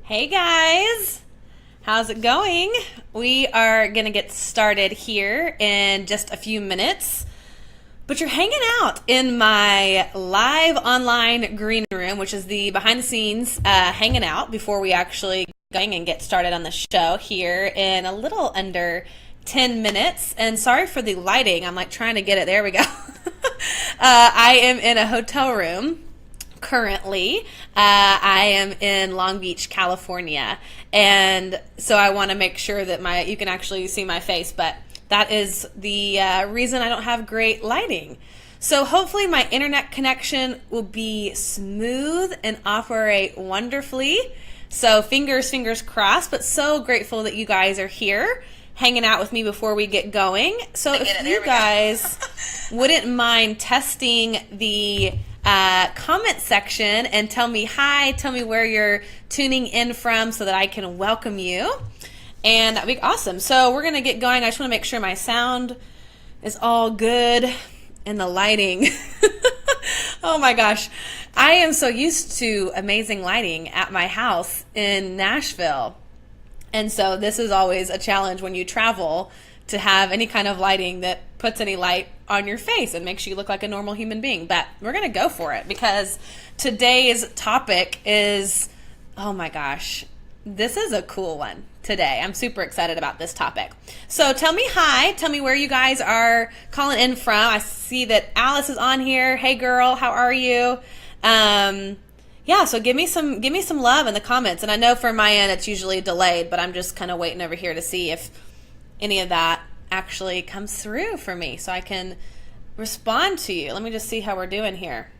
Hey guys, how's it going? We are going to get started here in just a few minutes, but you're hanging out in my live online green room, which is the behind the scenes hanging out before we actually going and get started on the show here in a little under 10 minutes. And sorry for the lighting, I'm like trying to get it. There we go. I am in a hotel room. Currently, I am in Long Beach, California, and so I want to make sure that you can actually see my face, but that is the reason I don't have great lighting. So hopefully my internet connection will be smooth and operate wonderfully. So fingers crossed, but so grateful that you guys are here hanging out with me before we get going. So if you guys wouldn't mind testing the comment section and tell me hi, tell me where you're tuning in from so that I can welcome you, and that'd be awesome. So we're gonna get going. I just want to make sure my sound is all good and the lighting. Oh my gosh, I am so used to amazing lighting at my house in Nashville, and so this is always a challenge when you travel to have any kind of lighting that puts any light on your face and makes you look like a normal human being. But we're going to go for it because today's topic is, oh my gosh, this is a cool one today. I'm super excited about this topic. So tell me hi, tell me where you guys are calling in from. I see that Alice is on here. Hey girl, how are you? Yeah, so give me some love in the comments. And I know for my end it's usually delayed, but I'm just kind of waiting over here to see if any of that actually comes through for me so I can respond to you. Let me just see how we're doing here.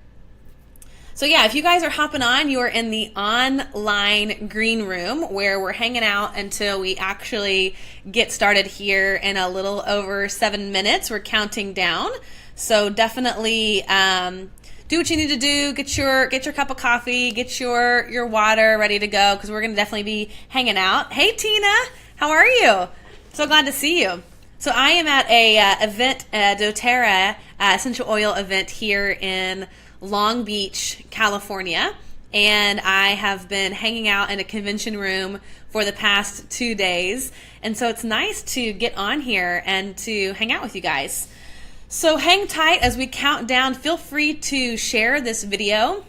So yeah, if you guys are hopping on, you are in the online green room where we're hanging out until we actually get started here in a little over 7 minutes. We're counting down. So definitely do what you need to do. Get your cup of coffee, get your water ready to go because we're going to definitely be hanging out. Hey Tina, how are you? So glad to see you. So I am at a event, doTERRA essential oil event here in Long Beach, California, and I have been hanging out in a convention room for the past 2 days, and so it's nice to get on here and to hang out with you guys. So hang tight as we count down. Feel free to share this video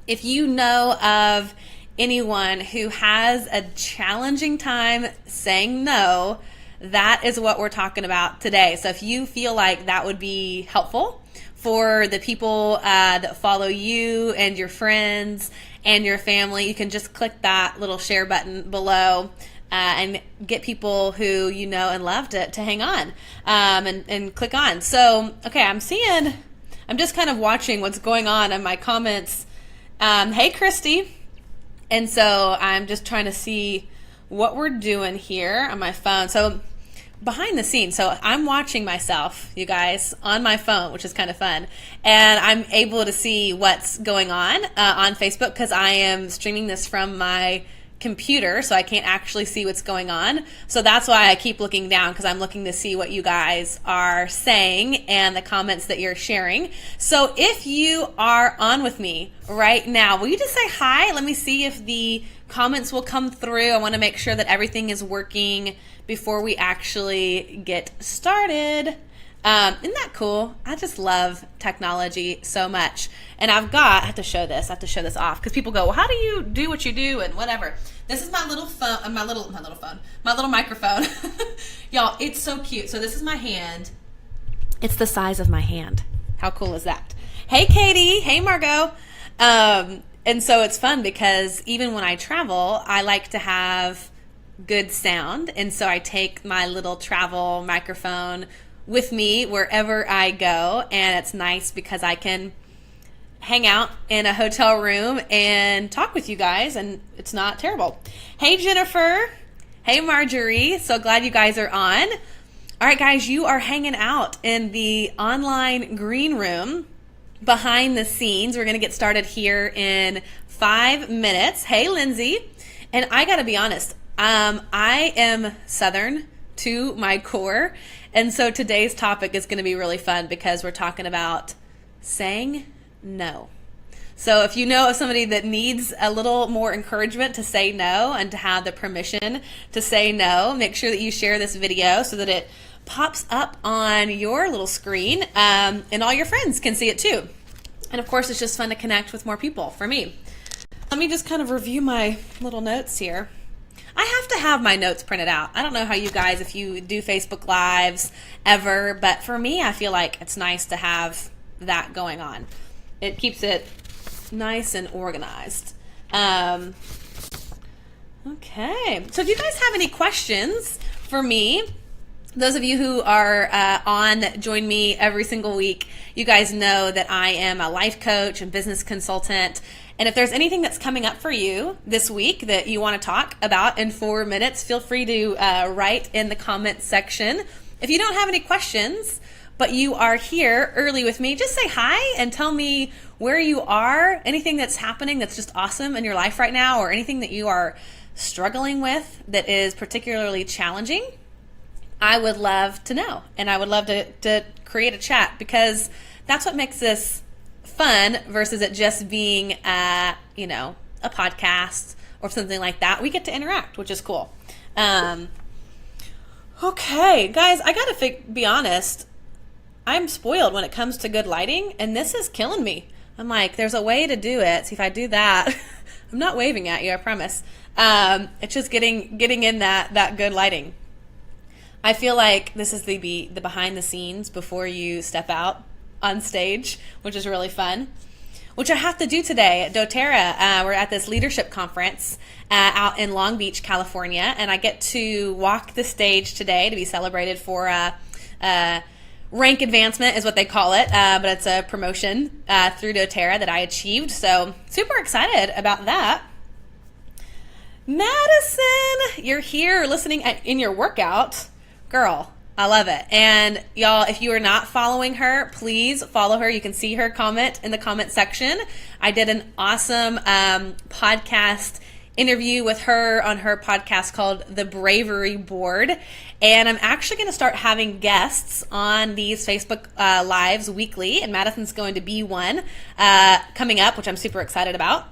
if you know of anyone who has a challenging time saying no. That is what we're talking about today. So if you feel like that would be helpful for the people that follow you and your friends and your family, you can just click that little share button below and get people who you know and love to hang on and click on. So, okay, I'm just kind of watching what's going on in my comments. Hey, Christy. And so I'm just trying to see what we're doing here on my phone. So behind the scenes, so I'm watching myself, you guys, on my phone, which is kind of fun. And I'm able to see what's going on Facebook because I am streaming this from my computer, so I can't actually see what's going on. So that's why I keep looking down, because I'm looking to see what you guys are saying and the comments that you're sharing. So if you are on with me right now, will you just say hi? Let me see if the comments will come through. I want to make sure that everything is working before we actually get started. Isn't that cool? I just love technology so much. And I have to show this off because people go, well, how do you do what you do and whatever. This is my little phone, my little microphone. Y'all, it's so cute. So this is my hand. It's the size of my hand. How cool is that? Hey, Katie. Hey, Margot. And so it's fun because even when I travel, I like to have good sound. And so I take my little travel microphone with me wherever I go, and it's nice because I can hang out in a hotel room and talk with you guys, and it's not terrible. Hey, Jennifer. Hey, Marjorie. So glad you guys are on. All right, guys, you are hanging out in the online green room behind the scenes. We're going to get started here in 5 minutes. Hey, Lindsay. And I got to be honest, I am Southern to my core. And so today's topic is going to be really fun because we're talking about saying no. So if you know of somebody that needs a little more encouragement to say no and to have the permission to say no, make sure that you share this video so that it pops up on your little screen and all your friends can see it too. And of course, it's just fun to connect with more people for me. Let me just kind of review my little notes here. I have to have my notes printed out. I don't know how you guys, if you do Facebook Lives ever, but for me, I feel like it's nice to have that going on. It keeps it nice and organized. Okay, so if you guys have any questions for me, those of you who are that join me every single week, you guys know that I am a life coach and business consultant. And if there's anything that's coming up for you this week that you want to talk about in 4 minutes, feel free to write in the comment section. If you don't have any questions, but you are here early with me, just say hi and tell me where you are, anything that's happening that's just awesome in your life right now, or anything that you are struggling with that is particularly challenging. I would love to know, and I would love to create a chat, because that's what makes this fun versus it just being a podcast or something like that. We get to interact, which is cool. Okay, guys, I gotta be honest. I'm spoiled when it comes to good lighting, and this is killing me. I'm like, there's a way to do it. See, if I do that, I'm not waving at you, I promise. It's just getting in that good lighting. I feel like this is the behind the scenes before you step out on stage, which is really fun, which I have to do today at doTERRA. We're at this leadership conference out in Long Beach, California, and I get to walk the stage today to be celebrated for rank advancement is what they call it, but it's a promotion through doTERRA that I achieved, so super excited about that. Madison, you're here listening in your workout. Girl, I love it. And y'all, if you are not following her, please follow her. You can see her comment in the comment section. I did an awesome podcast interview with her on her podcast called The Bravery Board. And I'm actually going to start having guests on these Facebook Lives weekly. And Madison's going to be one coming up, which I'm super excited about.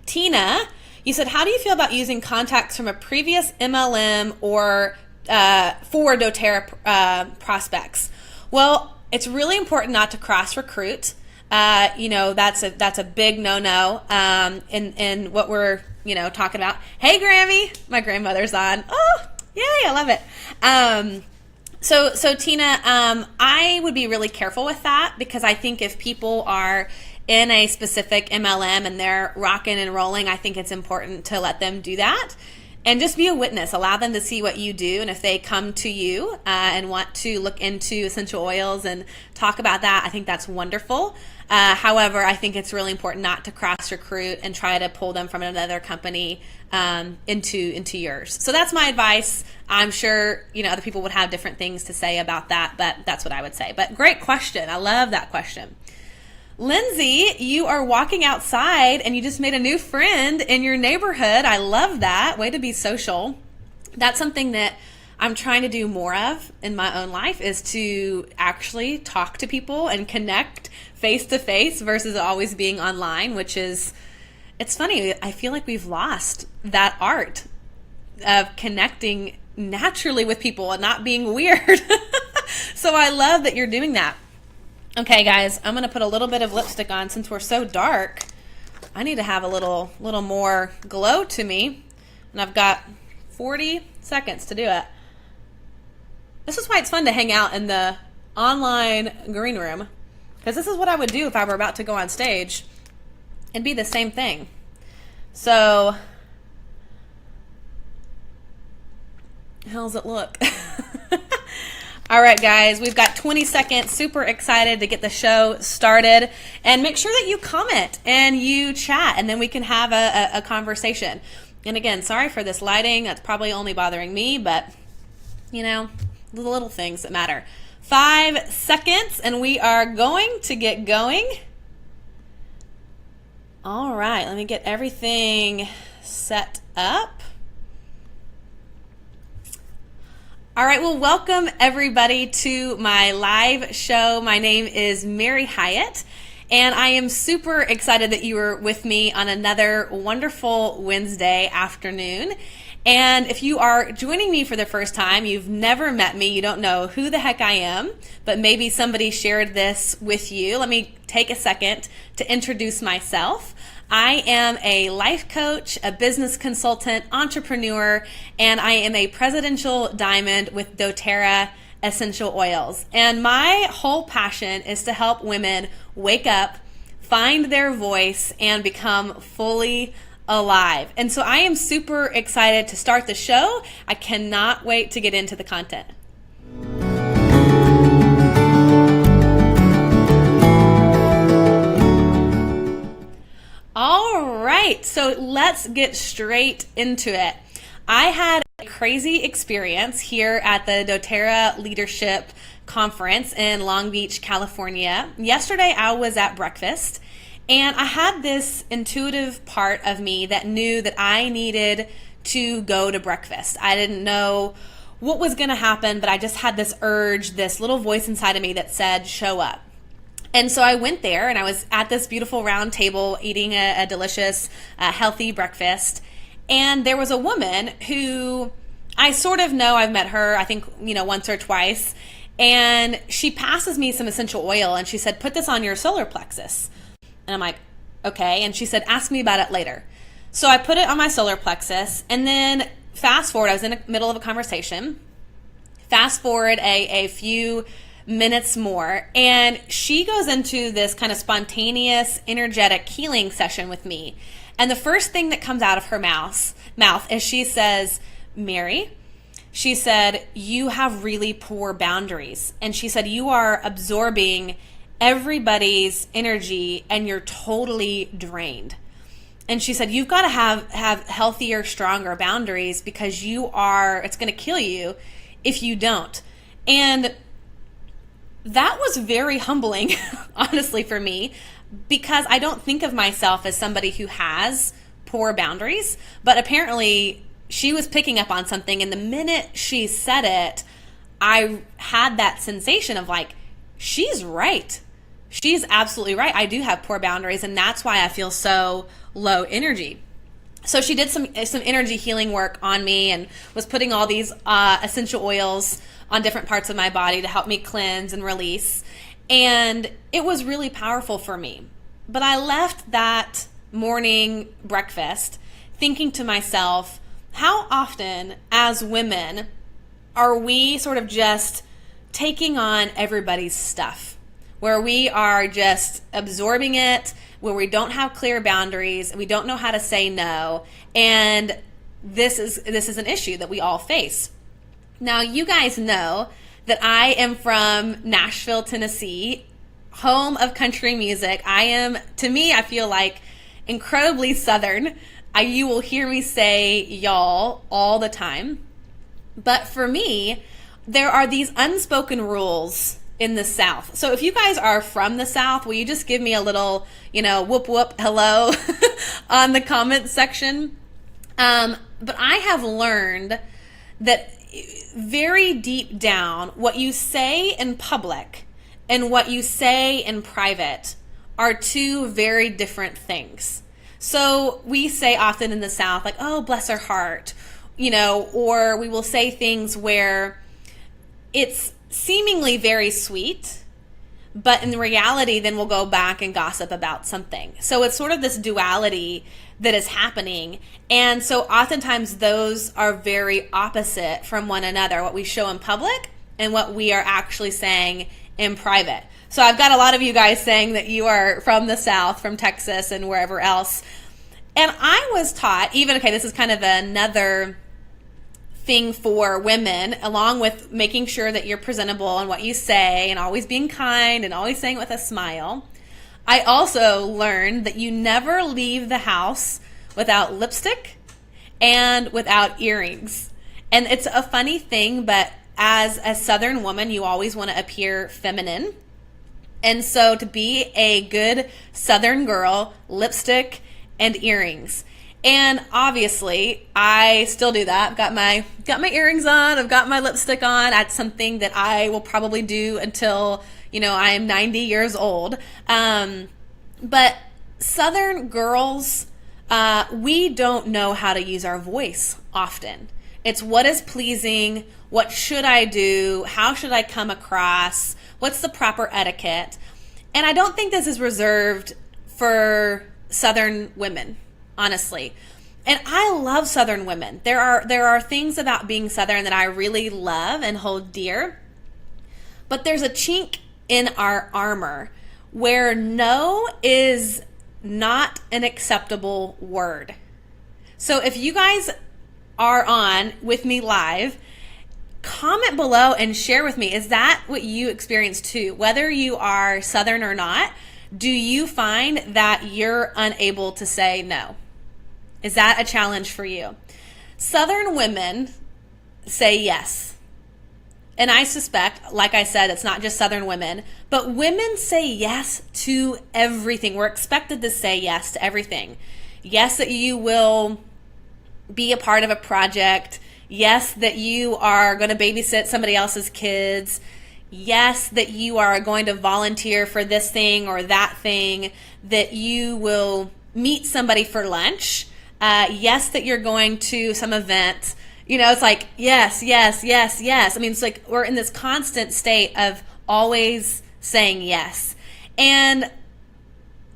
Tina, you said, how do you feel about using contacts from a previous MLM or for doTERRA prospects? Well, it's really important not to cross recruit. That's a big no-no in what we're talking about. Hey, Grammy, my grandmother's on. Oh, yay, I love it. So Tina, I would be really careful with that, because I think if people are in a specific MLM and they're rocking and rolling, I think it's important to let them do that. And just be a witness. Allow them to see what you do. And if they come to you and want to look into essential oils and talk about that, I think that's wonderful. However, I think it's really important not to cross recruit and try to pull them from another company into yours. So that's my advice. I'm sure other people would have different things to say about that, but that's what I would say. But great question. I love that question. Lindsay, you are walking outside and you just made a new friend in your neighborhood. I love that. Way to be social. That's something that I'm trying to do more of in my own life, is to actually talk to people and connect face to face versus always being online, which is, it's funny. I feel like we've lost that art of connecting naturally with people and not being weird. So I love that you're doing that. Okay, guys, I'm going to put a little bit of lipstick on. Since we're so dark, I need to have a little more glow to me. And I've got 40 seconds to do it. This is why it's fun to hang out in the online green room, because this is what I would do if I were about to go on stage. It'd be the same thing. So, how's it look? All right, guys, we've got 20 seconds. Super excited to get the show started. And make sure that you comment and you chat, and then we can have a conversation. And again, sorry for this lighting. That's probably only bothering me, but, the little things that matter. 5 seconds, and we are going to get going. All right, let me get everything set up. All right, well, welcome everybody to my live show. My name is Mary Hyatt, And I am super excited that you are with me on another wonderful Wednesday afternoon. And if you are joining me for the first time, you've never met me, you don't know who the heck I am, but maybe somebody shared this with you. Let me take a second to introduce myself. I am a life coach, a business consultant, entrepreneur, and I am a presidential diamond with doTERRA essential oils. And my whole passion is to help women wake up, find their voice, and become fully alive. And so I am super excited to start the show. I cannot wait to get into the content. All right, so let's get straight into it. I had a crazy experience here at the doTERRA Leadership Conference in Long Beach, California. Yesterday I was at breakfast and I had this intuitive part of me that knew that I needed to go to breakfast. I didn't know what was going to happen, but I just had this urge, this little voice inside of me that said, show up. And so I went there and I was at this beautiful round table eating a delicious, healthy breakfast. And there was a woman who I sort of know, I've met her, I think, once or twice. And she passes me some essential oil and she said, put this on your solar plexus. And I'm like, okay. And she said, ask me about it later. So I put it on my solar plexus and then fast forward, I was in the middle of a conversation. Fast forward a few minutes more and she goes into this kind of spontaneous, energetic healing session with me. And the first thing that comes out of her mouth is she says, Mary, she said, you have really poor boundaries. And she said, you are absorbing everybody's energy and you're totally drained. And she said, you've got to have healthier, stronger boundaries because it's going to kill you if you don't. And that was very humbling, honestly, for me, because I don't think of myself as somebody who has poor boundaries, but apparently she was picking up on something. And the minute she said it, I had that sensation of like, she's right. She's absolutely right. I do have poor boundaries, and that's why I feel so low energy. So she did some energy healing work on me and was putting all these essential oils on different parts of my body to help me cleanse and release. And it was really powerful for me. But I left that morning breakfast thinking to myself, how often as women are we sort of just taking on everybody's stuff? Where we are just absorbing it, where we don't have clear boundaries, we don't know how to say no, and this is an issue that we all face. Now, you guys know that I am from Nashville, Tennessee, home of country music. I feel like incredibly Southern. You will hear me say y'all all the time. But for me, there are these unspoken rules in the South. So if you guys are from the South, will you just give me a little, whoop whoop hello on the comment section? But I have learned that very deep down, what you say in public and what you say in private are two very different things. So we say often in the South, like, oh, bless her heart, or we will say things where it's seemingly very sweet, but in reality, then we'll go back and gossip about something. So it's sort of this duality that is happening. And so oftentimes those are very opposite from one another, what we show in public and what we are actually saying in private. So I've got a lot of you guys saying that you are from the South, from Texas and wherever else. And I was taught, this is kind of another thing for women, along with making sure that you're presentable in what you say and always being kind and always saying it with a smile. I also learned that you never leave the house without lipstick and without earrings. And it's a funny thing, but as a Southern woman, you always want to appear feminine. And so to be a good Southern girl, lipstick and earrings. And obviously, I still do that. I've got my earrings on. I've got my lipstick on. That's something that I will probably do until, I'm 90 years old. But Southern girls, we don't know how to use our voice often. It's what is pleasing, what should I do, how should I come across, what's the proper etiquette. And I don't think this is reserved for Southern women, honestly. And I love Southern women. There are things about being Southern that I really love and hold dear. But there's a chink in our armor where no is not an acceptable word. So if you guys are on with me live, comment below and share with me, is that what you experience too? Whether you are Southern or not, do you find that you're unable to say no? Is that a challenge for you? Southern women say yes. And I suspect, like I said, it's not just Southern women, but women say yes to everything. We're expected to say yes to everything. Yes, that you will be a part of a project. Yes, that you are going to babysit somebody else's kids. Yes, that you are going to volunteer for this thing or that thing. That you will meet somebody for lunch. Yes, that you're going to some event. You know, it's like, yes, yes, yes, yes. I mean, it's like we're in this constant state of always saying yes. And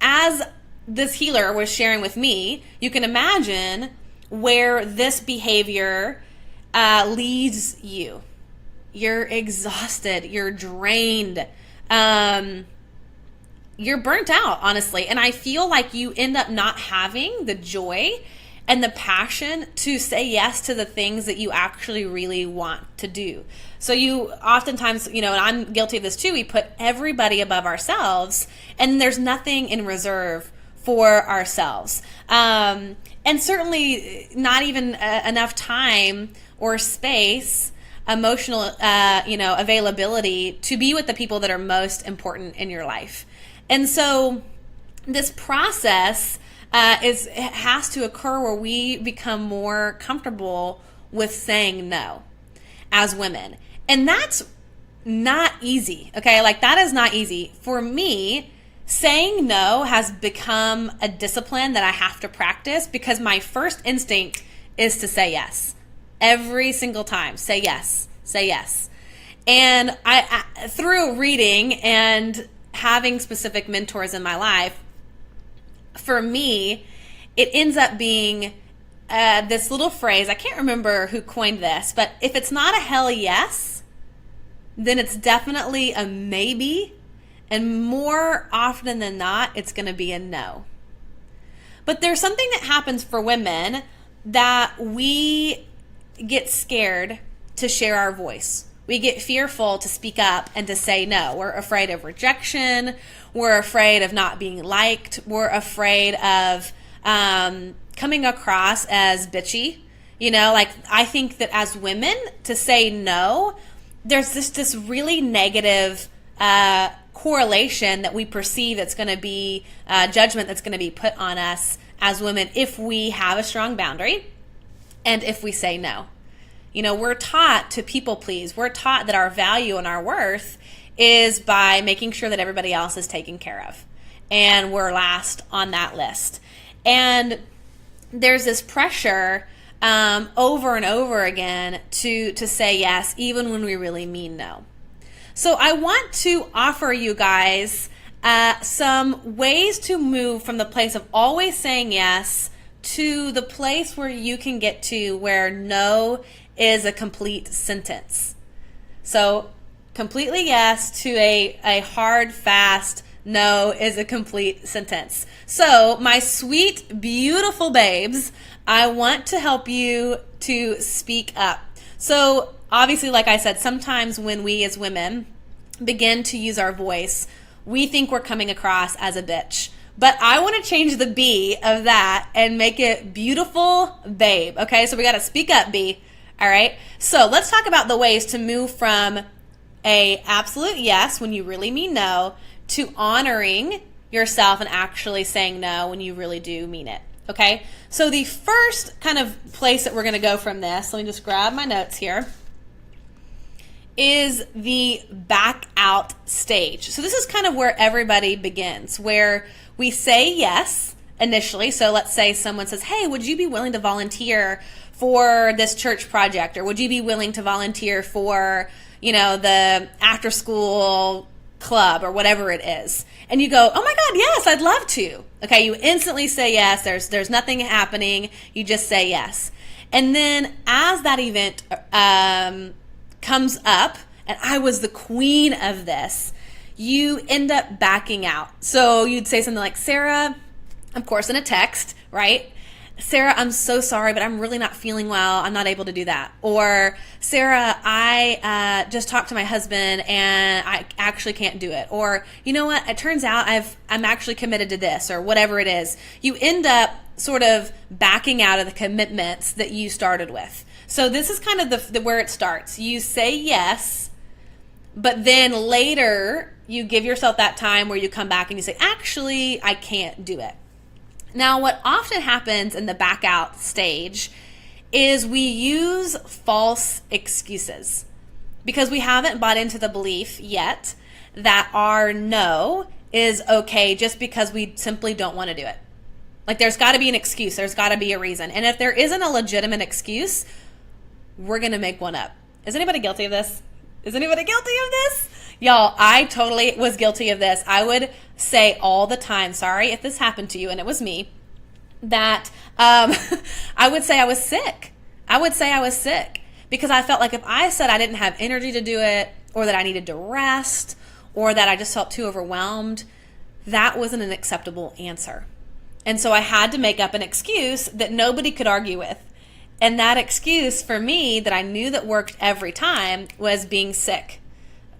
as this healer was sharing with me, you can imagine where this behavior leads you. You're exhausted. You're drained. You're burnt out, honestly. And I feel like you end up not having the joy and the passion to say yes to the things that you actually really want to do. So you oftentimes, you know, and I'm guilty of this too, we put everybody above ourselves and there's nothing in reserve for ourselves. And certainly not even enough time or space, emotional, availability to be with the people that are most important in your life. And so this process has to occur where we become more comfortable with saying no as women. And that's not easy, okay? Like that is not easy. For me, saying no has become a discipline that I have to practice because my first instinct is to say yes. Every single time, say yes, say yes. And I through reading and having specific mentors in my life, for me, it ends up being this little phrase. I can't remember who coined this, but if it's not a hell yes, then it's definitely a maybe. And more often than not, it's going to be a no. But there's something that happens for women that we get scared to share our voice. We get fearful to speak up and to say no. We're afraid of rejection. We're afraid of not being liked. We're afraid of coming across as bitchy. You know, like I think that as women, to say no, there's this really negative correlation that we perceive that's going to be judgment that's going to be put on us as women if we have a strong boundary and if we say no. You know, we're taught to people please. We're taught that our value and our worth is by making sure that everybody else is taken care of. And we're last on that list. And there's this pressure over and over again to say yes, even when we really mean no. So I want to offer you guys some ways to move from the place of always saying yes to the place where you can get to where no is a complete sentence. So completely yes to a hard, fast no is a complete sentence. So my sweet, beautiful babes, I want to help you to speak up. So obviously, like I said, sometimes when we as women begin to use our voice, we think we're coming across as a bitch. But I want to change the B of that and make it beautiful babe. Okay, so we got to speak up, B. All right, so let's talk about the ways to move from a absolute yes when you really mean no to honoring yourself and actually saying no when you really do mean it. Okay, so the first kind of place that we're going to go from this, let me just grab my notes here, is the back out stage. So this is kind of where everybody begins, where we say yes initially. So let's say someone says, hey, would you be willing to volunteer for this church project? Or would you be willing to volunteer for, the after school club or whatever it is? And you go, oh my God, yes, I'd love to. Okay, you instantly say yes. There's nothing happening. You just say yes. And then as that event comes up, and I was the queen of this, you end up backing out. So you'd say something like, Sarah, of course in a text, right? Sarah, I'm so sorry, but I'm really not feeling well. I'm not able to do that. Or, Sarah, I just talked to my husband and I actually can't do it. Or, you know what? It turns out I'm actually committed to this, or whatever it is. You end up sort of backing out of the commitments that you started with. So this is kind of the where it starts. You say yes, but then later you give yourself that time where you come back and you say, actually, I can't do it. Now, what often happens in the back out stage is we use false excuses because we haven't bought into the belief yet that our no is okay just because we simply don't want to do it. Like, there's got to be an excuse. There's got to be a reason. And if there isn't a legitimate excuse, we're going to make one up. Is anybody guilty of this? Is anybody guilty of this? Y'all, I totally was guilty of this. I would say all the time, sorry if this happened to you, and it was me, that I would say I was sick. Because I felt like if I said I didn't have energy to do it, or that I needed to rest, or that I just felt too overwhelmed, that wasn't an acceptable answer. And so I had to make up an excuse that nobody could argue with. And that excuse for me that I knew that worked every time was being sick.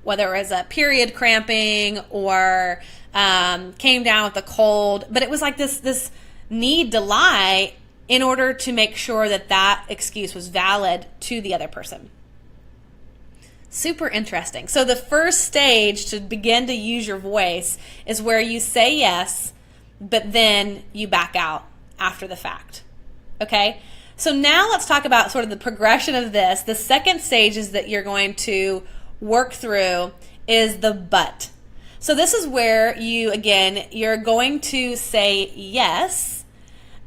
Whether it was a period cramping or came down with a cold. But it was like this need to lie in order to make sure that excuse was valid to the other person. Super interesting. So the first stage to begin to use your voice is where you say yes, but then you back out after the fact. Okay? So now let's talk about sort of the progression of this. The second stage is that you're going to work through is the but. So this is where you're going to say yes,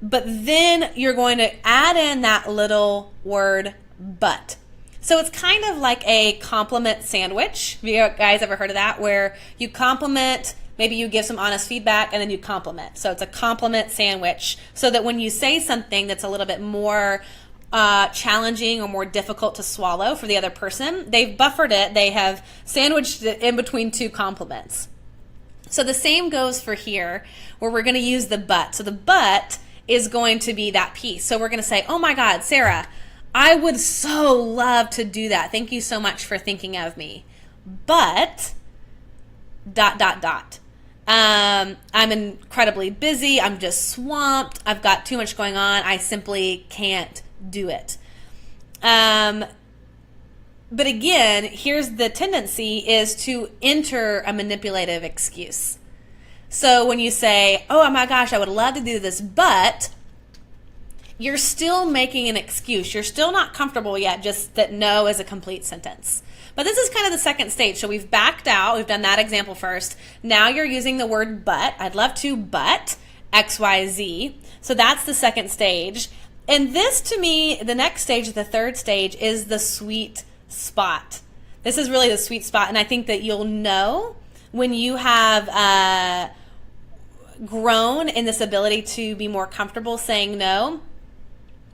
but then you're going to add in that little word but. So it's kind of like a compliment sandwich. Have you guys ever heard of that? Where you compliment, maybe you give some honest feedback, and then you compliment. So it's a compliment sandwich, so that when you say something that's a little bit more challenging or more difficult to swallow for the other person, they've buffered it, they have sandwiched it in between two compliments. So the same goes for here, where we're going to use the but. So the but is going to be that piece. So we're going to say, oh my God, Sarah, I would so love to do that. Thank you so much for thinking of me. But ... I'm incredibly busy. I'm just swamped. I've got too much going on. I simply can't do it. But again, here's the tendency is to enter a manipulative excuse. So when you say, oh my gosh, I would love to do this, but you're still making an excuse. You're still not comfortable yet, just that no is a complete sentence. But this is kind of the second stage. So we've backed out. We've done that example first. Now you're using the word but. I'd love to, but XYZ. So that's the second stage. And this, to me, the next stage, the third stage, is the sweet spot. This is really the sweet spot. And I think that you'll know when you have grown in this ability to be more comfortable saying no,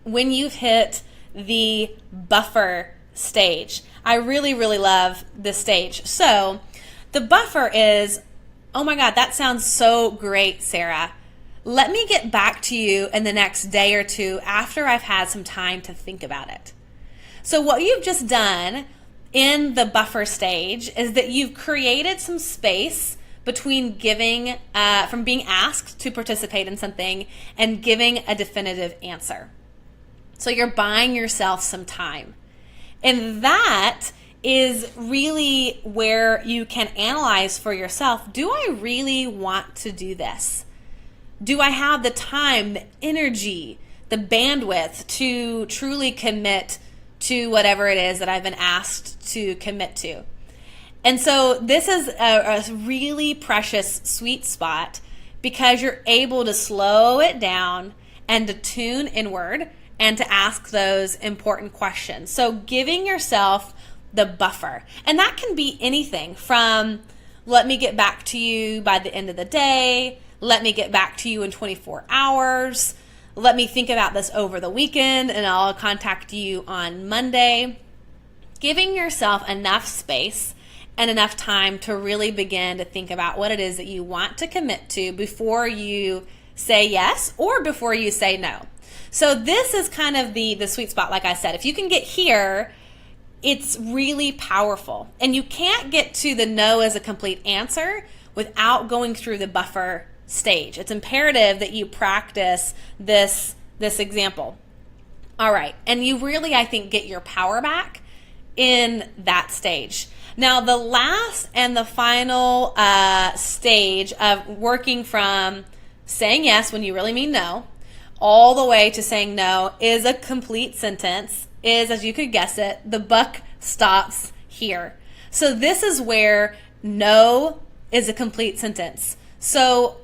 when you've hit the buffer stage. I really, really love this stage. So the buffer is, oh my God, that sounds so great, Sarah. Let me get back to you in the next day or two after I've had some time to think about it. So what you've just done in the buffer stage is that you've created some space between giving, from being asked to participate in something and giving a definitive answer. So you're buying yourself some time. And that is really where you can analyze for yourself, do I really want to do this? Do I have the time, the energy, the bandwidth to truly commit to whatever it is that I've been asked to commit to? And so this is a really precious sweet spot because you're able to slow it down and to tune inward and to ask those important questions. So giving yourself the buffer. And that can be anything from, let me get back to you by the end of the day, let me get back to you in 24 hours, let me think about this over the weekend and I'll contact you on Monday. Giving yourself enough space and enough time to really begin to think about what it is that you want to commit to before you say yes or before you say no. So this is kind of the sweet spot, like I said. If you can get here, it's really powerful. And you can't get to the no as a complete answer without going through the buffer stage. It's imperative that you practice this example. All right. And you really, I think, get your power back in that stage. Now, the last and the final stage of working from saying yes when you really mean no, all the way to saying no is a complete sentence, is, as you could guess it, the buck stops here. So this is where no is a complete sentence. So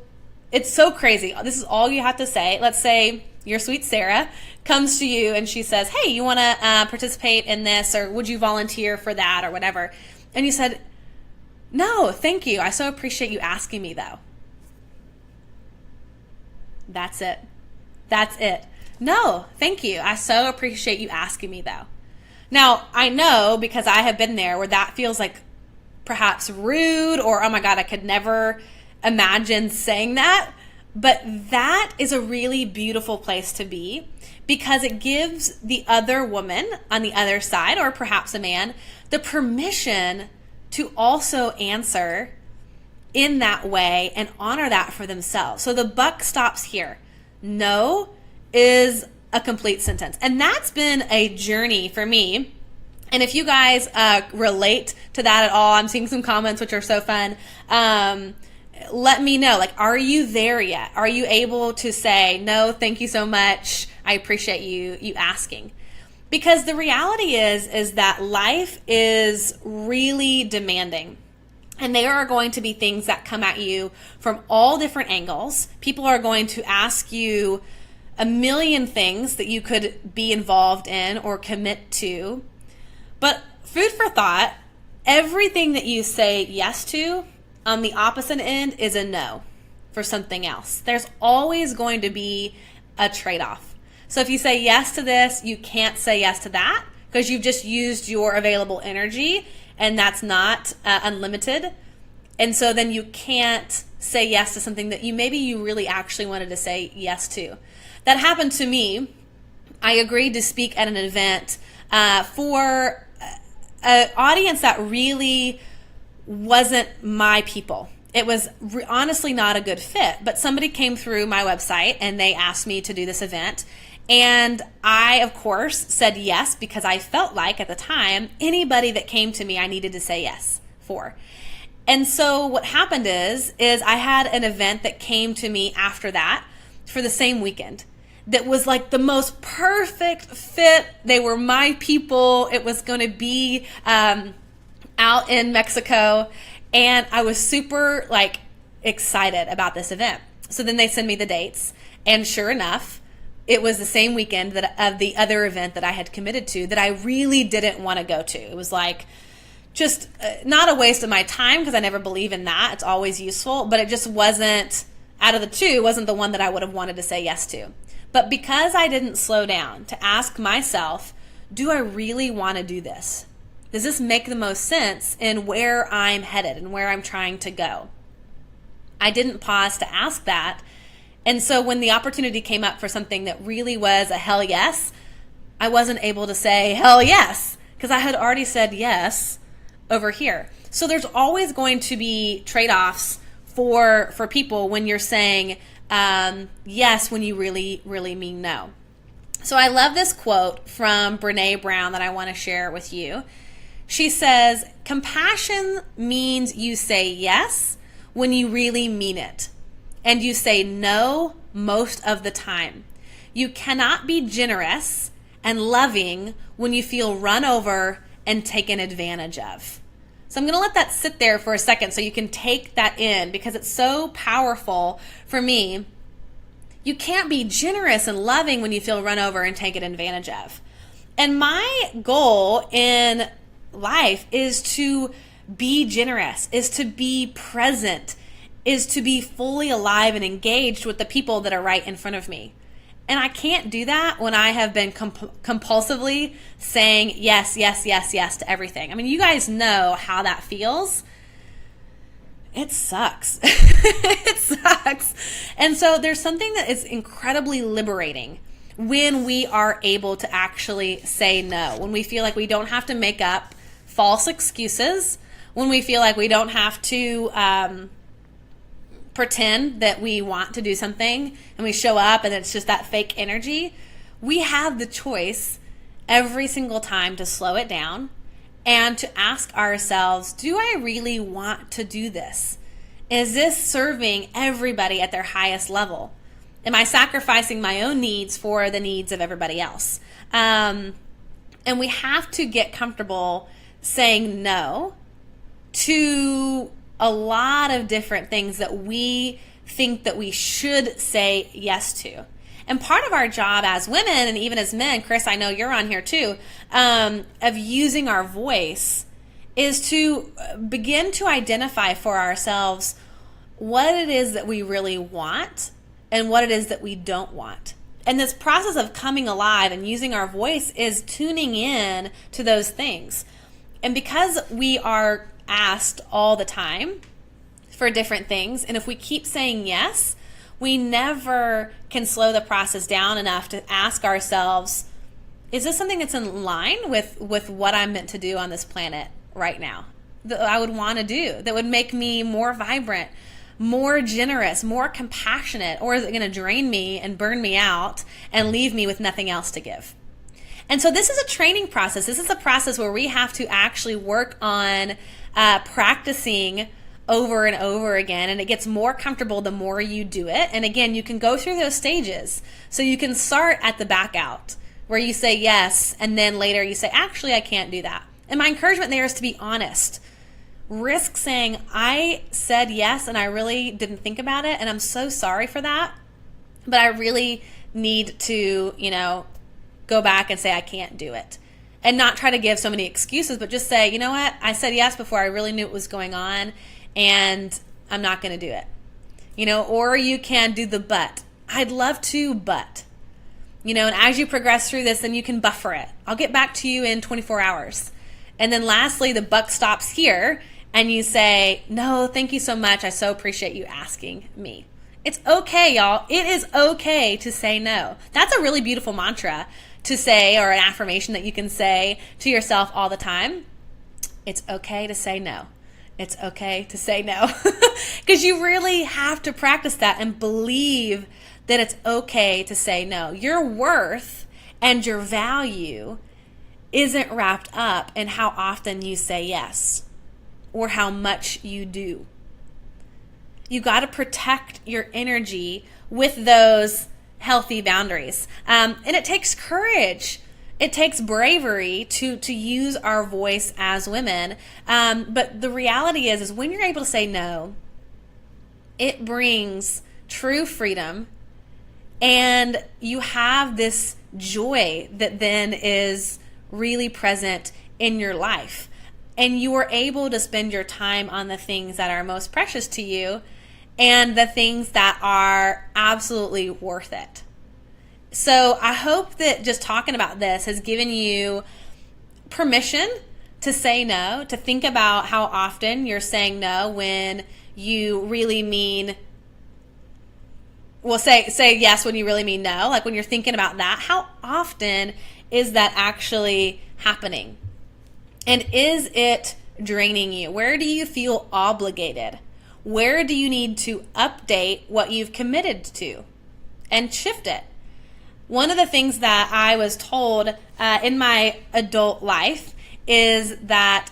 it's so crazy. This is all you have to say. Let's say your sweet Sarah comes to you and she says, hey, you want to participate in this, or would you volunteer for that, or whatever. And you said, no, thank you. I so appreciate you asking me, though. That's it. That's it. No, thank you. I so appreciate you asking me, though. Now, I know, because I have been there, where that feels like perhaps rude, or, oh my God, I could never imagine saying that. But that is a really beautiful place to be, because it gives the other woman on the other side, or perhaps a man, the permission to also answer in that way and honor that for themselves. So the buck stops here. No is a complete sentence. And that's been a journey for me. And if you guys relate to that at all, I'm seeing some comments which are so fun. Let me know, like, are you there yet? Are you able to say, no, thank you so much, I appreciate you asking? Because the reality is that life is really demanding. And there are going to be things that come at you from all different angles. People are going to ask you a million things that you could be involved in or commit to. But food for thought, everything that you say yes to on the opposite end is a no for something else. There's always going to be a trade-off. So if you say yes to this, you can't say yes to that, because you've just used your available energy, and that's not unlimited. And so then you can't say yes to something that maybe you really actually wanted to say yes to. That happened to me. I agreed to speak at an event for an audience that really wasn't my people. It was honestly not a good fit, but somebody came through my website and they asked me to do this event. And I, of course, said yes, because I felt like at the time, anybody that came to me, I needed to say yes for. And so what happened is I had an event that came to me after that for the same weekend that was like the most perfect fit. They were my people. It was going to be out in Mexico. And I was super excited about this event. So then they send me the dates. And sure enough, it was the same weekend of the other event that I had committed to that I really didn't want to go to. It was just not a waste of my time, because I never believe in that. It's always useful, but it just wasn't, out of the two, wasn't the one that I would have wanted to say yes to. But because I didn't slow down to ask myself, do I really want to do this? Does this make the most sense in where I'm headed and where I'm trying to go? I didn't pause to ask that. And so when the opportunity came up for something that really was a hell yes, I wasn't able to say hell yes, because I had already said yes over here. So there's always going to be trade-offs for people when you're saying yes when you really, really mean no. So I love this quote from Brené Brown that I want to share with you. She says, compassion means you say yes when you really mean it, and you say no most of the time. You cannot be generous and loving when you feel run over and taken advantage of. So I'm going to let that sit there for a second so you can take that in, because it's so powerful for me. You can't be generous and loving when you feel run over and taken advantage of. And my goal in life is to be generous, is to be present, is to be fully alive and engaged with the people that are right in front of me. And I can't do that when I have been compulsively saying yes, yes, yes, yes to everything. I mean, you guys know how that feels. It sucks. It sucks. And so there's something that is incredibly liberating when we are able to actually say no, when we feel like we don't have to make up false excuses, when we feel like we don't have to pretend that we want to do something and we show up and it's just that fake energy. We have the choice every single time to slow it down and to ask ourselves, do I really want to do this? Is this serving everybody at their highest level? Am I sacrificing my own needs for the needs of everybody else? And we have to get comfortable saying no to a lot of different things that we think that we should say yes to. And part of our job as women and even as men, Chris, I know you're on here too, of using our voice is to begin to identify for ourselves what it is that we really want and what it is that we don't want. And this process of coming alive and using our voice is tuning in to those things. And because we are asked all the time for different things, and if we keep saying yes, we never can slow the process down enough to ask ourselves, is this something that's in line with what I'm meant to do on this planet right now, that I would want to do, that would make me more vibrant, more generous, more compassionate, or is it going to drain me and burn me out and leave me with nothing else to give? And so this is a training process. This is a process where we have to actually work on practicing over and over again, and it gets more comfortable the more you do it. And again, you can go through those stages. So you can start at the back out where you say yes, and then later you say, actually, I can't do that. And my encouragement there is to be honest. Risk saying, I said yes and I really didn't think about it, and I'm so sorry for that, but I really need to, go back and say I can't do it. And not try to give so many excuses, but just say, you know what, I said yes before I really knew what was going on, and I'm not going to do it. Or you can do the but. I'd love to, but. And as you progress through this, then you can buffer it. I'll get back to you in 24 hours. And then lastly, the buck stops here, and you say, no, thank you so much. I so appreciate you asking me. It's okay, y'all. It is okay to say no. That's a really beautiful mantra to say, or an affirmation that you can say to yourself all the time. It's okay to say no. It's okay to say no. Because you really have to practice that and believe that it's okay to say no. Your worth and your value isn't wrapped up in how often you say yes or how much you do. You got to protect your energy with those healthy boundaries. And it takes courage. It takes bravery to use our voice as women. But the reality is when you're able to say no, it brings true freedom, and you have this joy that then is really present in your life. And you are able to spend your time on the things that are most precious to you and the things that are absolutely worth it. So I hope that just talking about this has given you permission to say no, to think about how often you're saying no when you really mean, well, say yes when you really mean no. Like when you're thinking about that, how often is that actually happening? And is it draining you? Where do you feel obligated? Where do you need to update what you've committed to and shift it? One of the things that I was told in my adult life is that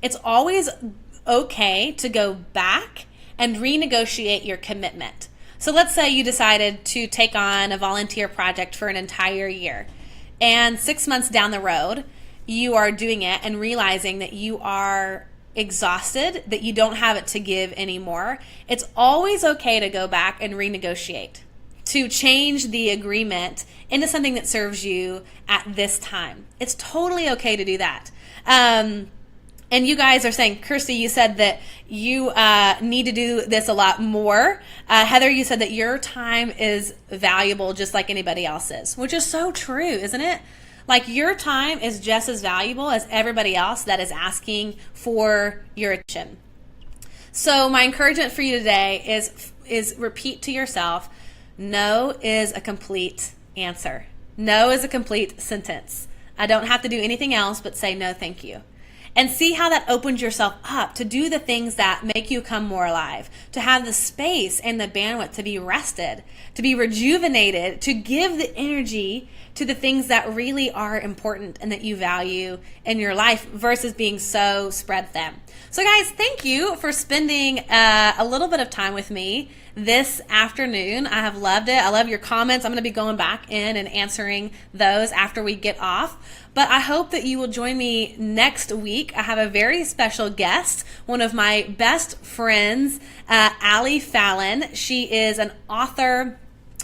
it's always okay to go back and renegotiate your commitment. So let's say you decided to take on a volunteer project for an entire year, and 6 months down the road, you are doing it and realizing that you are exhausted, that you don't have it to give anymore, it's always okay to go back and renegotiate, to change the agreement into something that serves you at this time. It's totally okay to do that. And you guys are saying, Kirsty, you said that you need to do this a lot more. Heather, you said that your time is valuable just like anybody else's, which is so true, isn't it? Like, your time is just as valuable as everybody else that is asking for your attention. So my encouragement for you today is repeat to yourself, no is a complete answer. No is a complete sentence. I don't have to do anything else but say no, thank you. And see how that opens yourself up to do the things that make you come more alive, to have the space and the bandwidth to be rested, to be rejuvenated, to give the energy to the things that really are important and that you value in your life versus being so spread thin. So guys, thank you for spending a little bit of time with me this afternoon. I have loved it. I love your comments. I'm going to be going back in and answering those after we get off. But I hope that you will join me next week. I have a very special guest, one of my best friends, Allie Fallon. She is an author.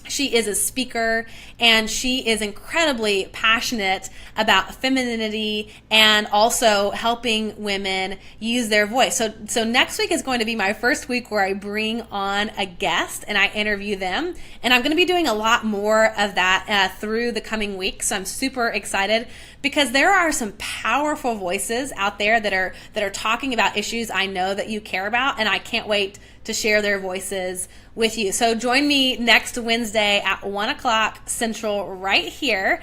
She is a speaker, and she is incredibly passionate about femininity and also helping women use their voice. So next week is going to be my first week where I bring on a guest and I interview them. And I'm going to be doing a lot more of that through the coming weeks. So I'm super excited because there are some powerful voices out there that are talking about issues I know that you care about, and I can't wait to share their voices with you. So join me next Wednesday at 1 o'clock Central right here.